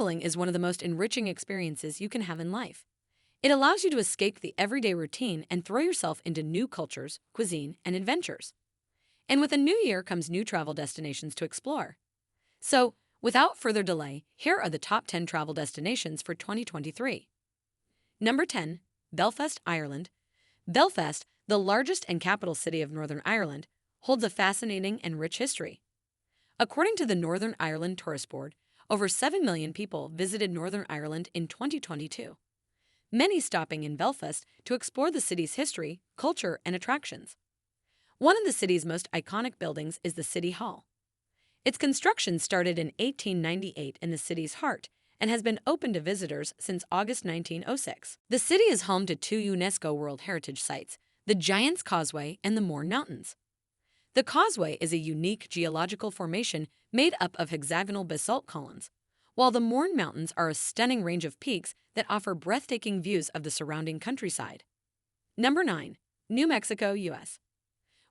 Traveling is one of the most enriching experiences you can have in life. It allows you to escape the everyday routine and throw yourself into new cultures, cuisine, and adventures. And with a new year comes new travel destinations to explore. So, without further delay, here are the top 10 travel destinations for 2023. Number 10, Belfast, Ireland. Belfast, the largest and capital city of Northern Ireland, holds a fascinating and rich history. According to the Northern Ireland Tourist Board, over 7 million people visited Northern Ireland in 2022. Many stopping in Belfast to explore the city's history, culture, and attractions. One of the city's most iconic buildings is the City Hall. Its construction started in 1898 in the city's heart and has been open to visitors since August 1906. The city is home to two UNESCO World Heritage Sites, the Giant's Causeway and the Mourne Mountains. The causeway is a unique geological formation made up of hexagonal basalt columns, while the Mourne Mountains are a stunning range of peaks that offer breathtaking views of the surrounding countryside. Number 9. New Mexico, U.S.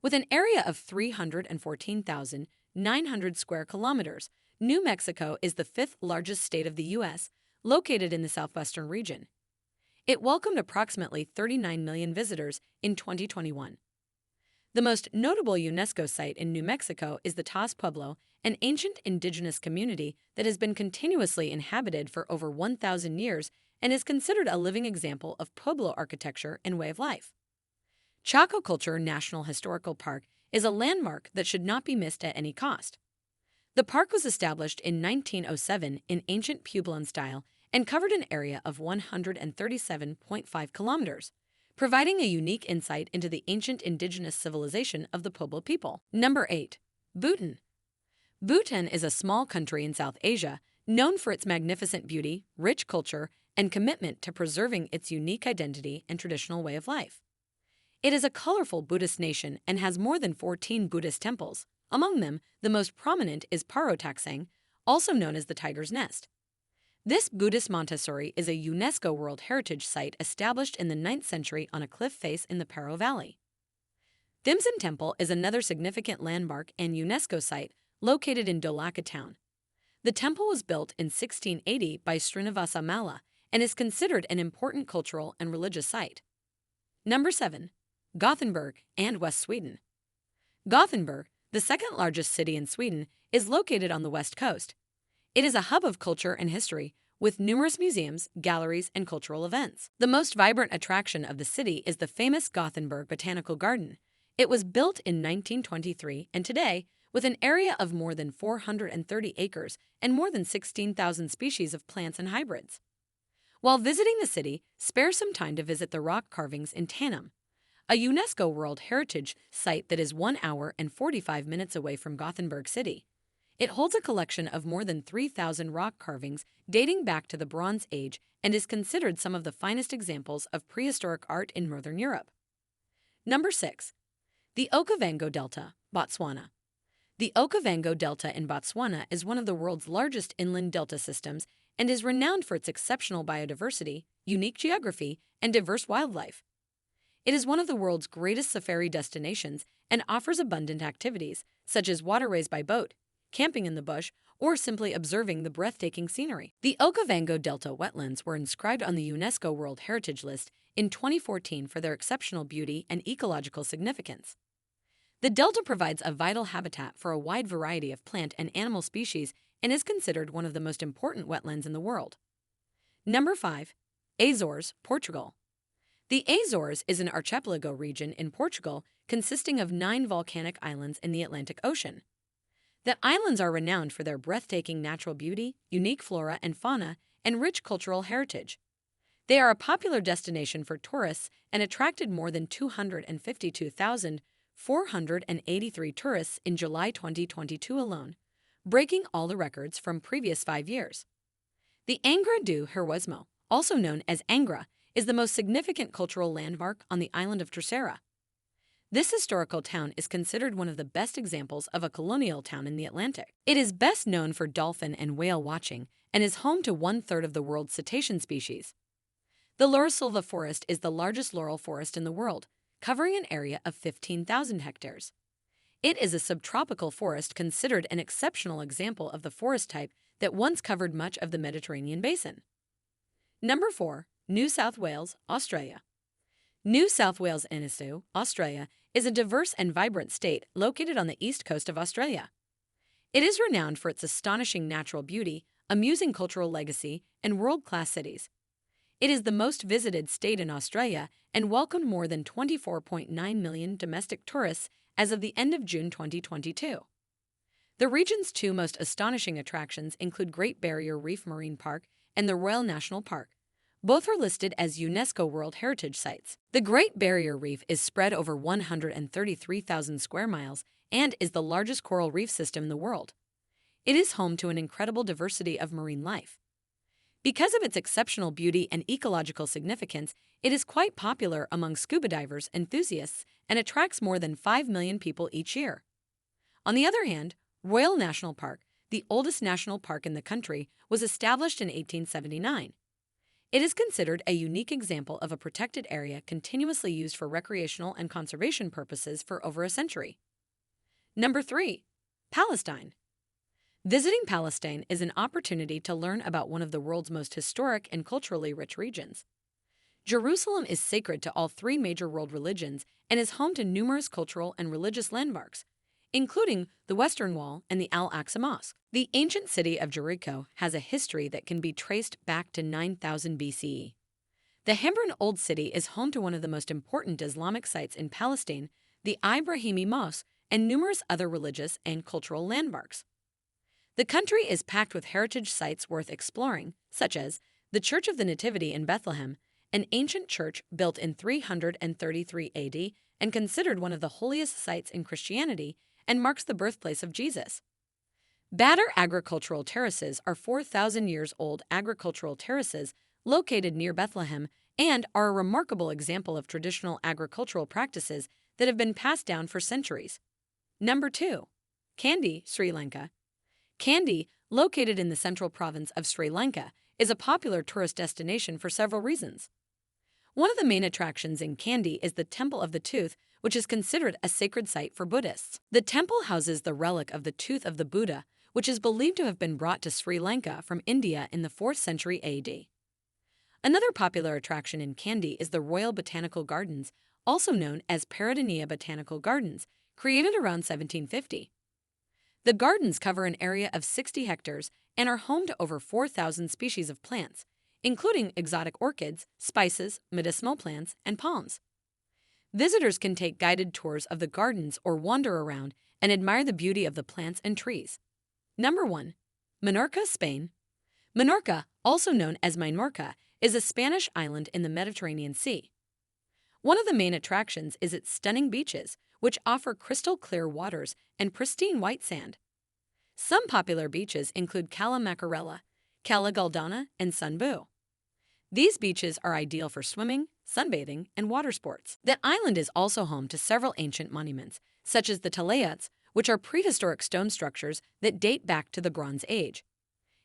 With an area of 314,900 square kilometers, New Mexico is the fifth largest state of the U.S., located in the southwestern region. It welcomed approximately 39 million visitors in 2021. The most notable UNESCO site in New Mexico is the Taos Pueblo, an ancient indigenous community that has been continuously inhabited for over 1,000 years and is considered a living example of Pueblo architecture and way of life. Chaco Culture National Historical Park is a landmark that should not be missed at any cost. The park was established in 1907 in ancient Puebloan style and covered an area of 137.5 kilometers, providing a unique insight into the ancient indigenous civilization of the Pueblo people. Number 8. Bhutan. Bhutan is a small country in South Asia known for its magnificent beauty, rich culture, and commitment to preserving its unique identity and traditional way of life. It is a colorful Buddhist nation and has more than 14 Buddhist temples. Among them, the most prominent is Paro Taksang, also known as the Tiger's Nest. This Buddhist Montessori is a UNESCO World Heritage Site established in the 9th century on a cliff face in the Paro Valley. Thimson Temple is another significant landmark and UNESCO site located in Dolakha town. The temple was built in 1680 by Srinivasa Malla and is considered an important cultural and religious site. Number 7. Gothenburg and West Sweden. Gothenburg, the second largest city in Sweden, is located on the west coast. It is a hub of culture and history, with numerous museums, galleries, and cultural events. The most vibrant attraction of the city is the famous Gothenburg Botanical Garden. It was built in 1923 and today, with an area of more than 430 acres and more than 16,000 species of plants and hybrids. While visiting the city, spare some time to visit the rock carvings in Tanum, a UNESCO World Heritage Site that is 1 hour and 45 minutes away from Gothenburg City. It holds a collection of more than 3,000 rock carvings dating back to the Bronze Age and is considered some of the finest examples of prehistoric art in Northern Europe. Number 6. The OKAVANGO Delta, Botswana. The OKAVANGO Delta in Botswana is one of the world's largest inland delta systems and is renowned for its exceptional biodiversity, unique geography, and diverse wildlife. It is one of the world's greatest safari destinations and offers abundant activities, such as waterways by boat, camping in the bush, or simply observing the breathtaking scenery. The OKAVANGO Delta wetlands were inscribed on the UNESCO World Heritage List in 2014 for their exceptional beauty and ecological significance. The delta provides a vital habitat for a wide variety of plant and animal species and is considered one of the most important wetlands in the world. Number 5. Azores, Portugal. The Azores is an archipelago region in Portugal consisting of 9 volcanic islands in the Atlantic Ocean. The islands are renowned for their breathtaking natural beauty, unique flora and fauna, and rich cultural heritage. They are a popular destination for tourists and attracted more than 252,483 tourists in July 2022 alone, breaking all the records from previous 5 years. The Angra do Heroísmo, also known as Angra, is the most significant cultural landmark on the island of Terceira. This historical town is considered one of the best examples of a colonial town in the Atlantic. It is best known for dolphin and whale watching and is home to 1/3 of the world's cetacean species. The Laurisilva forest is the largest laurel forest in the world, covering an area of 15,000 hectares. It is a subtropical forest considered an exceptional example of the forest type that once covered much of the Mediterranean basin. Number 4. New South Wales, Australia. New South Wales, Australia, is a diverse and vibrant state located on the east coast of Australia. It is renowned for its astonishing natural beauty, amusing cultural legacy, and world-class cities. It is the most visited state in Australia and welcomed more than 24.9 million domestic tourists as of the end of June 2022. The region's two most astonishing attractions include Great Barrier Reef Marine Park and the Royal National Park. Both are listed as UNESCO World Heritage Sites. The Great Barrier Reef is spread over 133,000 square miles and is the largest coral reef system in the world. It is home to an incredible diversity of marine life. Because of its exceptional beauty and ecological significance, it is quite popular among scuba divers enthusiasts and attracts more than 5 million people each year. On the other hand, Royal National Park, the oldest national park in the country, was established in 1879. It is considered a unique example of a protected area continuously used for recreational and conservation purposes for over a century. Number 3. Palestine. Visiting Palestine is an opportunity to learn about one of the world's most historic and culturally rich regions. Jerusalem is sacred to all three major world religions and is home to numerous cultural and religious landmarks, including the Western Wall and the Al-Aqsa Mosque. The ancient city of Jericho has a history that can be traced back to 9000 BCE. The Hebron Old City is home to one of the most important Islamic sites in Palestine, the Ibrahimi Mosque, and numerous other religious and cultural landmarks. The country is packed with heritage sites worth exploring, such as the Church of the Nativity in Bethlehem, an ancient church built in 333 AD and considered one of the holiest sites in Christianity and marks the birthplace of Jesus. Badr Agricultural Terraces are 4,000 years old agricultural terraces located near Bethlehem and are a remarkable example of traditional agricultural practices that have been passed down for centuries. Number 2. Kandy, Sri Lanka. Kandy, located in the central province of Sri Lanka, is a popular tourist destination for several reasons. One of the main attractions in Kandy is the Temple of the Tooth, which is considered a sacred site for Buddhists. The temple houses the relic of the tooth of the Buddha, which is believed to have been brought to Sri Lanka from India in the 4th century AD. Another popular attraction in Kandy is the Royal Botanical Gardens, also known as Peradeniya Botanical Gardens, created around 1750. The gardens cover an area of 60 hectares and are home to over 4,000 species of plants, including exotic orchids, spices, medicinal plants, and palms. Visitors can take guided tours of the gardens or wander around and admire the beauty of the plants and trees. Number 1. Menorca, Spain. Menorca, also known as Minorca, is a Spanish island in the Mediterranean Sea. One of the main attractions is its stunning beaches, which offer crystal-clear waters and pristine white sand. Some popular beaches include Cala Macarella, Cala Galdana, and Sunbu. These beaches are ideal for swimming, sunbathing, and water sports. The island is also home to several ancient monuments, such as the Talayats, which are prehistoric stone structures that date back to the Bronze Age.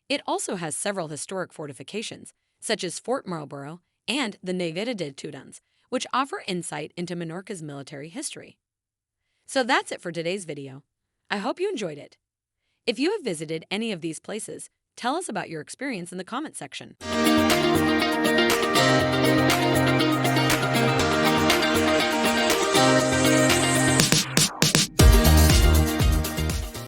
It also has several historic fortifications, such as Fort Marlborough and the Nevada de Tudans, which offer insight into Menorca's military history. So that's it for today's video. I hope you enjoyed it. If you have visited any of these places, tell us about your experience in the comment section.